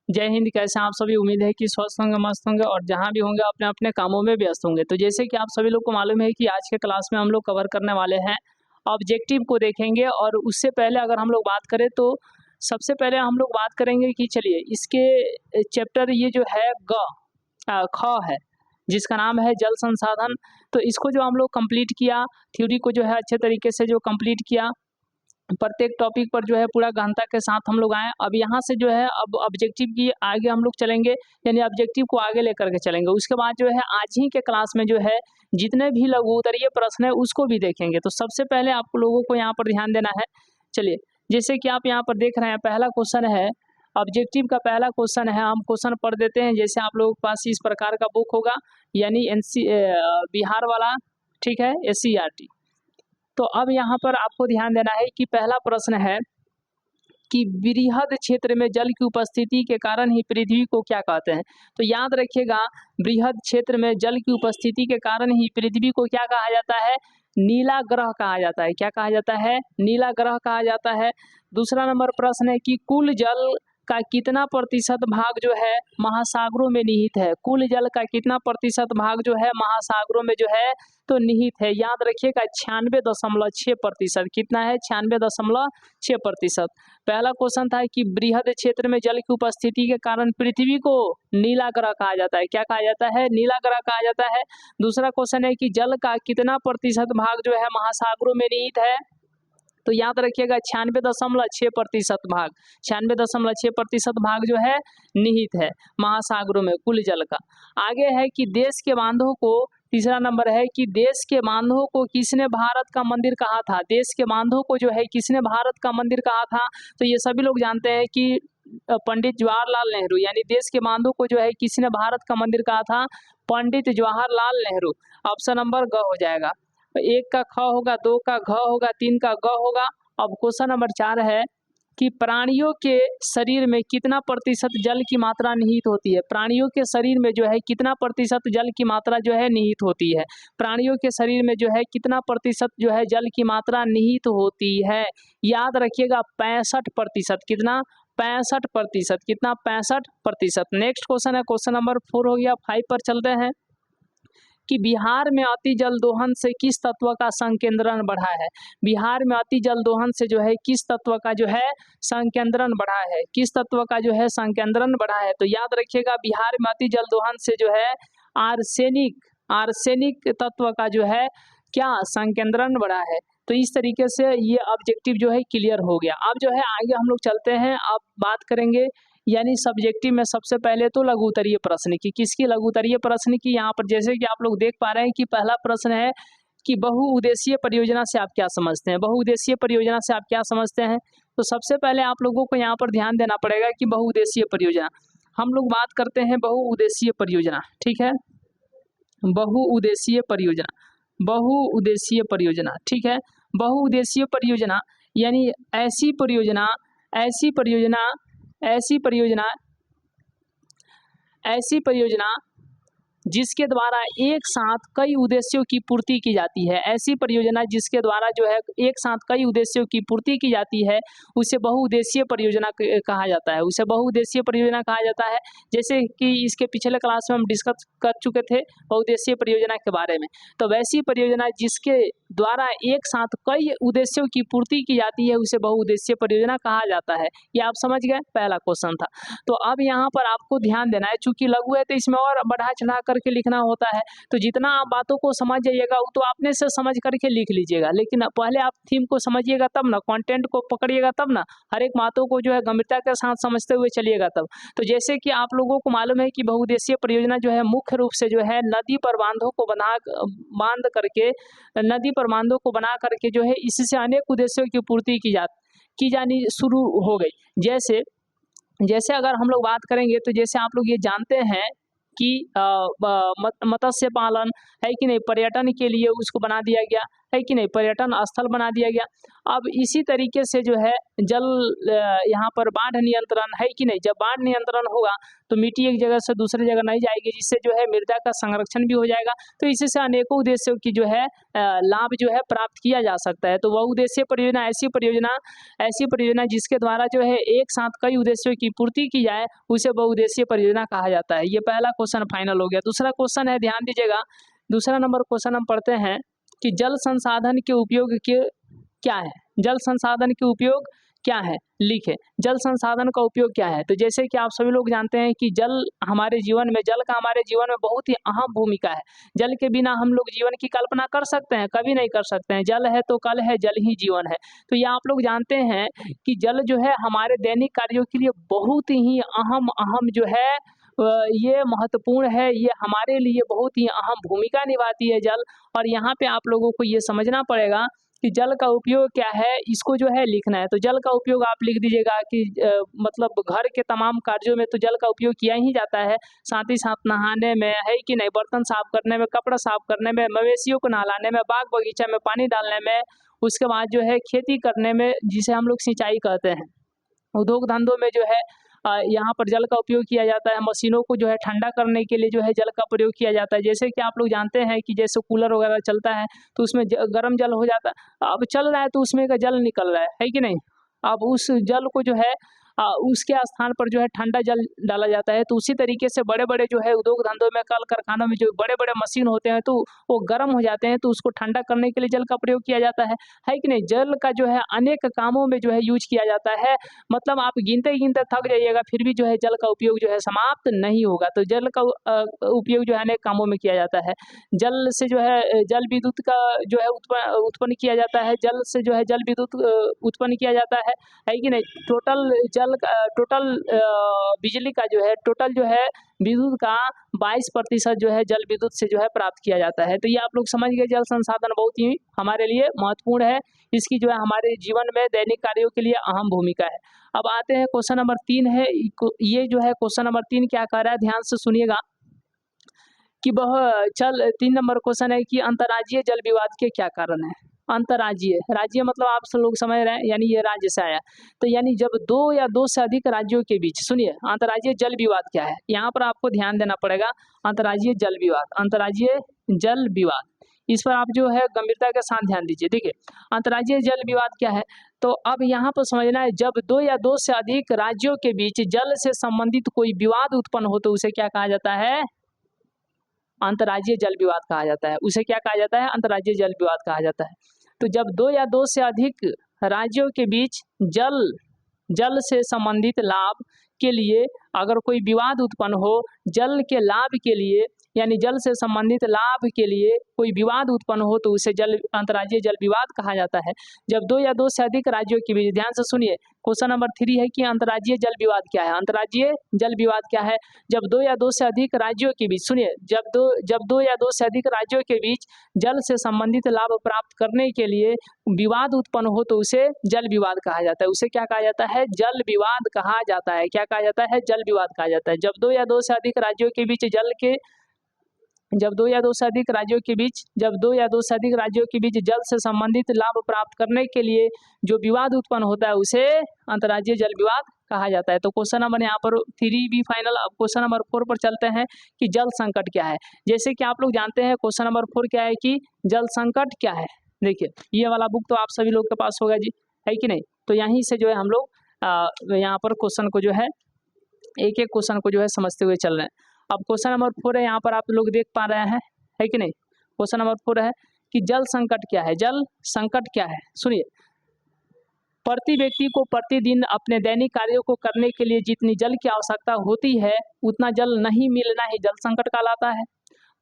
जय हिंद। कैसे हैं आप सभी? उम्मीद है कि स्वस्थ होंगे, मस्त होंगे और जहाँ भी होंगे अपने अपने कामों में व्यस्त होंगे। तो जैसे कि आप सभी लोग को मालूम है कि आज के क्लास में हम लोग कवर करने वाले हैं ऑब्जेक्टिव को देखेंगे। और उससे पहले अगर हम लोग बात करें तो सबसे पहले हम लोग बात करेंगे कि चलिए इसके चैप्टर ये जो है ख है, जिसका नाम है जल संसाधन। तो इसको जो हम लोग कंप्लीट किया, थ्योरी को जो है अच्छे तरीके से जो कंप्लीट किया, प्रत्येक टॉपिक पर जो है पूरा गहनता के साथ हम लोग आए। अब यहाँ से जो है अब ऑब्जेक्टिव की आगे हम लोग चलेंगे, यानी ऑब्जेक्टिव को आगे लेकर के चलेंगे। उसके बाद जो है आज ही के क्लास में जो है जितने भी लघु उत्तरीय प्रश्न है उसको भी देखेंगे। तो सबसे पहले आप लोगों को यहाँ पर ध्यान देना है। चलिए, जैसे कि आप यहाँ पर देख रहे हैं, पहला क्वेश्चन है ऑब्जेक्टिव का। पहला क्वेश्चन है, हम क्वेश्चन पढ़ देते हैं। जैसे आप लोगों के पास इस प्रकार का बुक होगा, यानी बिहार वाला, ठीक है, SCERT। तो अब यहाँ पर आपको ध्यान देना है कि पहला प्रश्न है कि बृहद क्षेत्र में जल की उपस्थिति के कारण ही पृथ्वी को क्या कहते हैं। तो याद रखिएगा, बृहद क्षेत्र में जल की उपस्थिति के कारण ही पृथ्वी को क्या कहा जाता है? नीला ग्रह कहा जाता है। क्या कहा जाता है? नीला ग्रह कहा जाता है। दूसरा नंबर प्रश्न है कि कुल जल का कितना प्रतिशत भाग जो है महासागरों में निहित है। कुल जल का कितना प्रतिशत भाग जो है महासागरों में जो है तो निहित है। याद रखिएगा 96.6%। कितना है? 96.6%। पहला क्वेश्चन था कि बृहद क्षेत्र में जल की उपस्थिति के कारण पृथ्वी को नीला ग्रह कहा जाता है। क्या कहा जाता है? नीला ग्रह कहा जाता है। दूसरा क्वेश्चन है कि जल का कितना प्रतिशत भाग जो है महासागरों में निहित है। तो याद रखिएगा 96.6% भाग, 96.6% भाग जो है निहित है महासागरों में कुल जल का। आगे है कि देश के बांधों को, तीसरा नंबर है कि देश के बांधों को किसने भारत का मंदिर कहा था। देश के बांधों को जो है किसने भारत का मंदिर कहा था। तो ये सभी लोग जानते हैं कि पंडित जवाहरलाल नेहरू, यानी देश के बांधों को जो है किसने भारत का मंदिर कहा था? पंडित जवाहरलाल नेहरू। ऑप्शन नंबर ग हो जाएगा। एक का ख होगा, दो का घ होगा, तीन का ग होगा। अब क्वेश्चन नंबर 4 है कि प्राणियों के शरीर में कितना प्रतिशत जल की मात्रा निहित होती है। प्राणियों के शरीर में जो है कितना प्रतिशत जल की मात्रा जो है निहित होती है। प्राणियों के शरीर में जो है कितना प्रतिशत जो है जल की मात्रा निहित होती है। याद रखिएगा 65%। कितना? 65%। कितना? 65%। नेक्स्ट क्वेश्चन है, क्वेश्चन नंबर 4 हो गया। 5 पर चलते हैं कि बिहार में अति जल दोहन से किस तत्व का संकेंद्रण बढ़ा है। बिहार में अति जल दोहन से जो है किस तत्व का जो है संकेंद्रण बढ़ा है। किस तत्व का जो है संकेंद्रण बढ़ा है। तो याद रखिएगा बिहार में अति जल दोहन से जो है आर्सेनिक तत्व का जो है क्या संकेंद्रण बढ़ा है। तो इस तरीके से ये ऑब्जेक्टिव जो है क्लियर हो गया। अब जो है आगे हम लोग चलते हैं, अब बात करेंगे यानी सब्जेक्टिव में सबसे पहले तो लघु उत्तरीय प्रश्न की। किसकी? लघु उत्तरीय प्रश्न की। यहाँ पर जैसे कि आप लोग देख पा रहे हैं कि पहला प्रश्न है कि बहुउद्देशीय परियोजना से आप क्या समझते हैं। बहुउद्देशीय परियोजना से आप क्या समझते हैं? तो सबसे पहले आप लोगों को यहाँ पर ध्यान देना पड़ेगा कि बहुउद्देशीय परियोजना, हम लोग बात करते हैं बहुउद्देशीय परियोजना, ठीक है, बहुउद्देशीय परियोजना, बहुउद्देशीय परियोजना, ठीक है। बहुउद्देशीय परियोजना यानी ऐसी परियोजना ऐसी परियोजना ऐसी परियोजना ऐसी परियोजना जिसके द्वारा एक साथ कई उद्देश्यों की पूर्ति की जाती है। ऐसी परियोजना जिसके द्वारा जो है एक साथ कई उद्देश्यों की पूर्ति की जाती है उसे बहुउद्देशीय परियोजना कहा जाता है। उसे बहुउद्देशीय परियोजना कहा जाता है। जैसे कि इसके पिछले क्लास में हम डिस्कस कर चुके थे बहुउद्देशीय परियोजना के बारे में। तो वैसी परियोजना जिसके द्वारा एक साथ कई उद्देश्यों की पूर्ति की जाती है उसे बहुउद्देशीय परियोजना कहा जाता है। ये आप समझ गए, पहला क्वेश्चन था। तो अब यहाँ पर आपको ध्यान देना है, चूंकि लघु है तो इसमें और बढ़ा चढ़ा करके लिखना होता है। तो जितना आप बातों को समझ जाइएगा वो तो आपने से समझ करके लिख लीजिएगा, लेकिन पहले आप थीम को समझिएगा तब ना, कंटेंट को पकड़िएगा तब ना, हर एक बातों को जो है गंभीरता के साथ समझते हुए चलिएगा तब। तो जैसे कि आप लोगों को मालूम है कि बहुउद्देशीय परियोजना जो है मुख्य रूप से जो है नदी पर बांधों को बना करके जो है इससे अनेक उद्देश्यों की पूर्ति की जानी शुरू हो गई। जैसे अगर हम लोग बात करेंगे तो जैसे आप लोग ये जानते हैं कि मत्स्य पालन है कि नहीं, पर्यटन के लिए उसको बना दिया गया है कि नहीं, पर्यटन स्थल बना दिया गया। अब इसी तरीके से जो है जल यहाँ पर बाढ़ नियंत्रण है कि नहीं, जब बाढ़ नियंत्रण होगा तो मिट्टी एक जगह से दूसरी जगह नहीं जाएगी, जिससे जो है मृदा का संरक्षण भी हो जाएगा। तो इसी से अनेकों उद्देश्यों की जो है लाभ जो है प्राप्त किया जा सकता है। तो वह उद्देश्य परियोजना ऐसी परियोजना जिसके द्वारा जो है एक साथ कई उद्देश्यों की पूर्ति की जाए, उसे बहुउद्देशीय परियोजना कहा जाता है। ये पहला क्वेश्चन फाइनल हो गया। दूसरा क्वेश्चन है, ध्यान दीजिएगा, दूसरा नंबर क्वेश्चन हम पढ़ते हैं कि जल संसाधन के उपयोग के क्या है। जल संसाधन के उपयोग क्या है, लिखे। जल संसाधन का उपयोग क्या है। तो जैसे कि आप सभी लोग जानते हैं कि जल का हमारे जीवन में बहुत ही अहम भूमिका है। जल के बिना हम लोग जीवन की कल्पना कर सकते हैं, कभी नहीं कर सकते हैं। जल है तो कल है, जल ही जीवन है। तो ये आप लोग जानते हैं कि जल जो है हमारे दैनिक कार्यों के लिए बहुत ही अहम जो है ये महत्वपूर्ण है। ये हमारे लिए बहुत ही अहम भूमिका निभाती है जल। और यहाँ पे आप लोगों को ये समझना पड़ेगा कि जल का उपयोग क्या है, इसको जो है लिखना है। तो जल का उपयोग आप लिख दीजिएगा कि मतलब घर के तमाम कार्यों में तो जल का उपयोग किया ही जाता है। साथ ही साथ नहाने में, है कि नहीं, बर्तन साफ करने में, कपड़ा साफ करने में, मवेशियों को नहलाने में, बाग बगीचा में पानी डालने में, उसके बाद जो है खेती करने में, जिसे हम लोग सिंचाई कहते हैं। उद्योग धंधों में जो है यहाँ पर जल का उपयोग किया जाता है। मशीनों को जो है ठंडा करने के लिए जो है जल का प्रयोग किया जाता है। जैसे कि आप लोग जानते हैं कि जैसे कूलर वगैरह चलता है तो उसमें गर्म जल हो जाता है। अब चल रहा है तो उसमें का जल निकल रहा है कि नहीं। अब उस जल को जो है उसके स्थान पर जो है ठंडा जल डाला जाता है। तो उसी तरीके से बड़े बड़े जो है उद्योग धंधों में, कल कारखानों में जो बड़े बड़े मशीन होते हैं तो वो गर्म हो जाते हैं, तो उसको ठंडा करने के लिए जल का प्रयोग किया जाता है कि नहीं। जल का जो है अनेक कामों में जो है यूज किया जाता है। मतलब आप गिनते गिनते थक जाइएगा, फिर भी जो है जल का उपयोग जो है समाप्त नहीं होगा। तो जल का उपयोग जो है अनेक कामों में किया जाता है। जल से जो है जल विद्युत का जो है उत्पन्न किया जाता है। जल से जो है जल विद्युत उत्पन्न किया जाता है कि नहीं। टोटल बिजली का जो है, टोटल जो है विद्युत का 22% जो है जल विद्युत से जो है प्राप्त किया जाता है। तो ये आप लोग समझ गए, जल संसाधन बहुत ही हमारे लिए महत्वपूर्ण है। इसकी जो है हमारे जीवन में दैनिक कार्यों के लिए अहम भूमिका है। अब आते हैं क्वेश्चन नंबर 3 है। ये जो है क्वेश्चन नंबर 3 क्या कह रहा है, ध्यान से सुनिएगा कि 3 नंबर क्वेश्चन है कि अंतर्राज्यीय जल विवाद के क्या कारण है। अंतर्राज्यीय, राज्य मतलब आप सब लोग समझ रहे हैं, यानी ये राज्य से आया। तो यानी जब 2 या 2 से अधिक राज्यों के बीच, सुनिए, अंतर्राज्यीय जल विवाद क्या है, यहाँ पर आपको ध्यान देना पड़ेगा। अंतर्राज्यीय जल विवाद, अंतर्राज्यीय जल विवाद, इस पर आप जो है गंभीरता के साथ ध्यान दीजिए। ठीक है, अंतर्राज्यीय जल विवाद क्या है। तो अब यहाँ पर समझना है, जब 2 या 2 से अधिक राज्यों के बीच जल से संबंधित कोई विवाद उत्पन्न हो तो उसे क्या कहा जाता है, अंतर्राज्यीय जल विवाद कहा जाता है। उसे क्या कहा जाता है, अंतर्राज्यीय जल विवाद कहा जाता है। तो जब 2 या 2 से अधिक राज्यों के बीच जल से संबंधित लाभ के लिए अगर कोई विवाद उत्पन्न हो, जल के लाभ के लिए, यानी जल से संबंधित लाभ के लिए कोई विवाद उत्पन्न हो तो उसे अंतर्राज्यीय जल विवाद कहा जाता है। जब 2 या 2 से अधिक राज्यों के बीच, ध्यान से सुनिए, क्वेश्चन नंबर 3 है कि अंतर्राज्यीय जल विवाद क्या है। अंतर्राज्यीय जल विवाद क्या है, जब 2 या 2 से अधिक राज्यों के बीच, सुनिए, जब दो या 2 से अधिक राज्यों के बीच जल से संबंधित लाभ प्राप्त करने के लिए विवाद उत्पन्न हो तो उसे जल विवाद कहा जाता है। उसे क्या कहा जाता है, जल विवाद कहा जाता है। क्या कहा जाता है, जल विवाद कहा जाता है। जब 2 या 2 से अधिक राज्यों के बीच जब 2 या 2 से अधिक राज्यों के बीच जल से संबंधित लाभ प्राप्त करने के लिए जो विवाद उत्पन्न होता है उसे अंतर्राज्यीय जल विवाद कहा जाता है। तो क्वेश्चन नंबर यहाँ पर 3 भी फाइनल। अब क्वेश्चन नंबर 4 पर चलते हैं कि जल संकट क्या है। जैसे कि आप लोग जानते हैं क्वेश्चन नंबर 4 क्या है कि जल संकट क्या है। देखिए, ये वाला बुक तो आप सभी लोग के पास होगा जी, है कि नहीं। तो यहीं से जो है हम लोग यहाँ पर क्वेश्चन को जो है एक एक क्वेश्चन को जो है समझते हुए चल रहे हैं। अब क्वेश्चन नंबर 4 है, यहाँ पर आप लोग देख पा रहे हैं, है कि नहीं। क्वेश्चन नंबर 4 है कि जल संकट क्या है। जल संकट क्या है, सुनिए, प्रति व्यक्ति को प्रतिदिन अपने दैनिक कार्यों को करने के लिए जितनी जल की आवश्यकता होती है उतना जल नहीं मिलना ही जल संकट कहलाता है।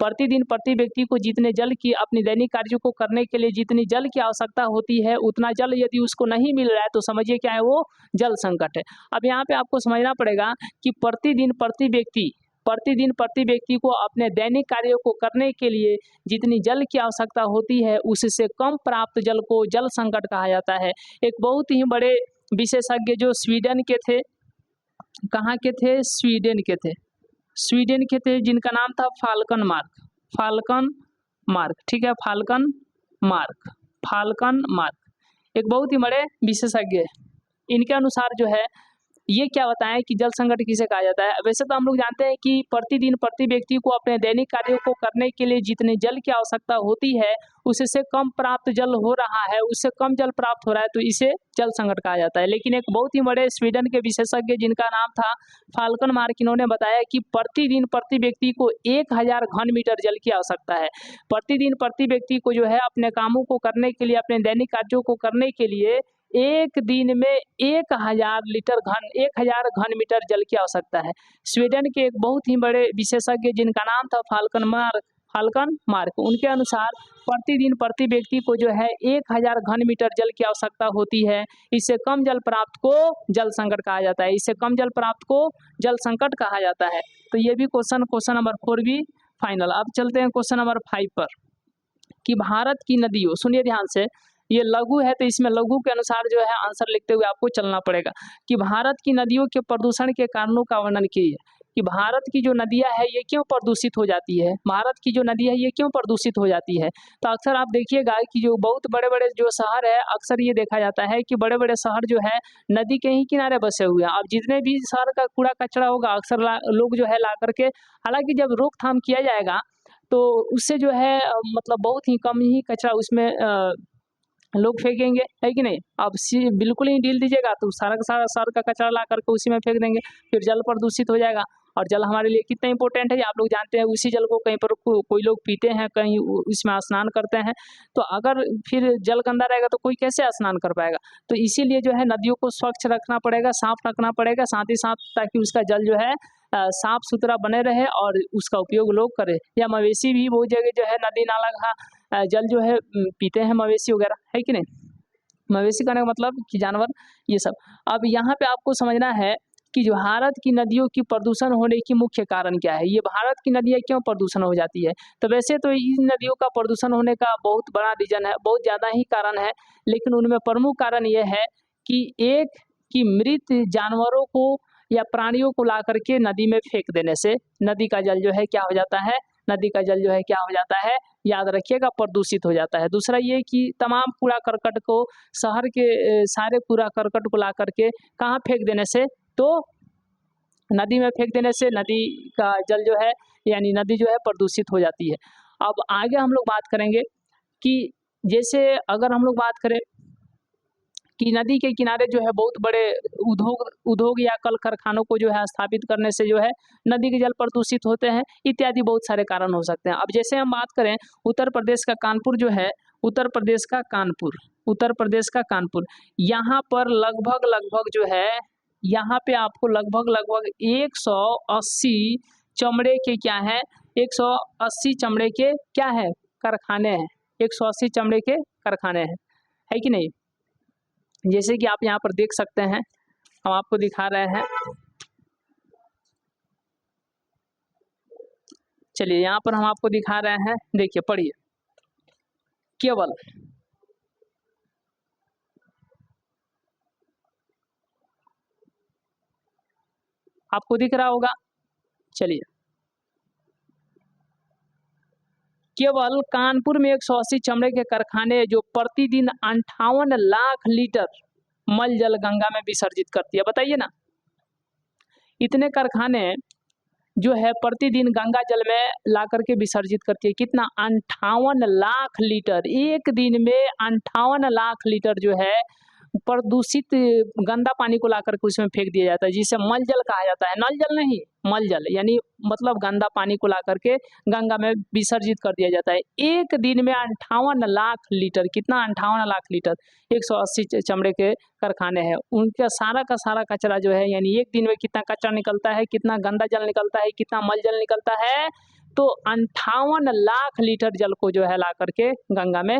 प्रतिदिन प्रति व्यक्ति को जितने जल की अपने दैनिक कार्यों को करने के लिए जितनी जल की आवश्यकता होती है उतना जल यदि उसको नहीं मिल रहा है तो समझिए क्या है, वो जल संकट है। अब यहाँ पे आपको समझना पड़ेगा कि प्रतिदिन प्रति व्यक्ति को अपने दैनिक कार्यों को करने के लिए जितनी जल की आवश्यकता होती है उससे कम प्राप्त जल को जल संकट कहा जाता है। एक बहुत ही बड़े विशेषज्ञ जो स्वीडन के थे, कहाँ के थे, स्वीडन के थे, जिनका नाम था फाल्कन मार्क, ठीक है, फाल्कन मार्क। फाल्कन मार्क एक बहुत ही बड़े विशेषज्ञ है। इनके अनुसार जो है ये क्या बताएं कि जल संकट किसे कहा जाता है। वैसे तो हम लोग जानते हैं कि प्रतिदिन प्रति व्यक्ति को अपने दैनिक कार्यों को करने के लिए जितने जल की आवश्यकता होती है उससे कम प्राप्त जल हो रहा है, उससे कम जल प्राप्त हो रहा है, तो इसे जल संकट कहा जाता है। लेकिन एक बहुत ही बड़े स्वीडन के विशेषज्ञ जिनका नाम था फाल्कन मार्क, इन्होंने बताया कि प्रतिदिन प्रति व्यक्ति को 1000 घन मीटर जल की आवश्यकता है। प्रतिदिन प्रति व्यक्ति को जो है अपने कामों को करने के लिए, अपने दैनिक कार्यों को करने के लिए एक दिन में 1000 घन मीटर जल की आवश्यकता है। स्वीडन के एक बहुत ही बड़े विशेषज्ञ जिनका नाम था फाल्कन मार्क, उनके अनुसार प्रतिदिन प्रति व्यक्ति को जो है 1000 घन मीटर जल की आवश्यकता होती है। इससे कम जल प्राप्त को जल संकट कहा जाता है। इससे कम जल प्राप्त को जल संकट कहा जाता है। तो ये भी क्वेश्चन नंबर 4 भी फाइनल। अब चलते हैं क्वेश्चन नंबर 5 पर कि भारत की नदियों, सुनिए ध्यान से, ये लघु है तो इसमें लघु के अनुसार जो है आंसर लिखते हुए आपको चलना पड़ेगा कि भारत की नदियों के प्रदूषण के कारणों का वर्णन कीजिए कि भारत की जो नदियां है ये क्यों प्रदूषित हो जाती है, भारत की जो नदी है ये क्यों प्रदूषित हो जाती है। तो अक्सर आप देखिएगा कि जो बहुत बड़े बड़े जो शहर है, अक्सर ये देखा जाता है कि बड़े बड़े शहर जो है नदी के ही किनारे बसे हुए हैं। अब जितने भी शहर का कूड़ा कचरा होगा अक्सर लोग जो है ला करके, हालांकि जब रोकथाम किया जाएगा तो उससे जो है मतलब बहुत ही कम ही कचरा उसमें लोग फेंकेंगे, है कि नहीं। अब बिल्कुल ही ढील दीजिएगा तो सारा का सारा शहर का कचरा ला करके उसी में फेंक देंगे, फिर जल प्रदूषित हो जाएगा। और जल हमारे लिए कितना इंपॉर्टेंट है आप लोग जानते हैं। उसी जल को कहीं पर कोई लोग पीते हैं, कहीं इसमें स्नान करते हैं। तो अगर फिर जल गंदा रहेगा तो कोई कैसे स्नान कर पाएगा। तो इसीलिए जो है नदियों को स्वच्छ रखना पड़ेगा, साफ रखना पड़ेगा, साथ ही साथ ताकि उसका जल जो है साफ सुथरा बने रहे और उसका उपयोग लोग करें। या मवेशी भी बहुत जगह जो है नदी नाला का जल जो है पीते हैं मवेशी वगैरह, है कि नहीं। मवेशी कहने का मतलब कि जानवर, ये सब। अब यहाँ पे आपको समझना है कि जो भारत की नदियों की प्रदूषण होने की मुख्य कारण क्या है, ये भारत की नदियाँ क्यों प्रदूषण हो जाती है। तो वैसे तो इन नदियों का प्रदूषण होने का बहुत बड़ा रीजन है, बहुत ज़्यादा ही कारण है, लेकिन उनमें प्रमुख कारण ये है कि एक कि मृत जानवरों को या प्राणियों को ला करके नदी में फेंक देने से नदी का जल जो है क्या हो जाता है, नदी का जल जो है क्या हो जाता है, याद रखिएगा, प्रदूषित हो जाता है। दूसरा ये कि तमाम कूड़ा करकट को, शहर के सारे कूड़ा करकट को ला करके कहाँ फेंक देने से, तो नदी में फेंक देने से नदी का जल जो है यानी नदी जो है प्रदूषित हो जाती है। अब आगे हम लोग बात करेंगे कि जैसे अगर हम लोग बात करें कि नदी के किनारे जो है बहुत बड़े उद्योग या कल कारखानों को जो है स्थापित करने से जो है नदी के जल प्रदूषित होते हैं, इत्यादि बहुत सारे कारण हो सकते हैं। अब जैसे हम बात करें उत्तर प्रदेश का कानपुर जो है, उत्तर प्रदेश का कानपुर, यहाँ पर लगभग जो है, यहाँ पे आपको लगभग 180 चमड़े के क्या है, 180 चमड़े के क्या है, कारखाने हैं। 180 चमड़े के कारखाने हैं, है कि नहीं। जैसे कि आप यहाँ पर देख सकते हैं, हम आपको दिखा रहे हैं। चलिए यहाँ पर हम आपको दिखा रहे हैं, देखिए पढ़िए। केवल आपको दिख रहा होगा, चलिए केवल कानपुर में 180 चमड़े के कारखाने जो प्रतिदिन 58 लाख लीटर मल जल गंगा में विसर्जित करती है। बताइए ना, इतने कारखाने जो है प्रतिदिन गंगा जल में ला करके विसर्जित करती है। कितना, 58 लाख लीटर। एक दिन में 58 लाख लीटर जो है प्रदूषित गंदा पानी को ला करके उसमें फेंक दिया जाता है, जिसे मल जल कहा जाता है। नल जल नहीं, मल जल, यानी मतलब गंदा पानी को ला करके गंगा में विसर्जित कर दिया जाता है। एक दिन में 58 लाख लीटर। कितना, 58 लाख लीटर। 180 चमड़े के कारखाने हैं, उनका सारा का सारा कचरा जो है, यानी एक दिन में कितना कचरा निकलता है, कितना गंदा जल निकलता है, कितना मल जल निकलता है, तो 58 लाख लीटर जल को जो है ला करके गंगा में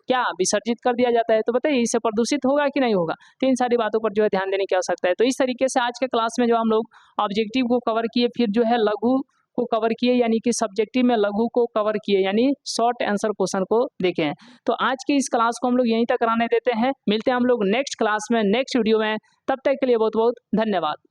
क्या विसर्जित कर दिया जाता है। तो बताइए इससे प्रदूषित होगा कि नहीं होगा। तो इन सारी बातों पर जो है ध्यान देने की आवश्यकता है। तो इस तरीके से आज के क्लास में जो हम लोग ऑब्जेक्टिव को कवर किए, फिर जो है लघु को कवर किए, यानी कि सब्जेक्टिव में लघु को कवर किए, यानी शॉर्ट आंसर क्वेश्चन को देखे हैं। तो आज की इस क्लास को हम लोग यहीं तक रहने देते हैं। मिलते हैं हम लोग नेक्स्ट क्लास में, नेक्स्ट वीडियो में। तब तक के लिए बहुत बहुत धन्यवाद।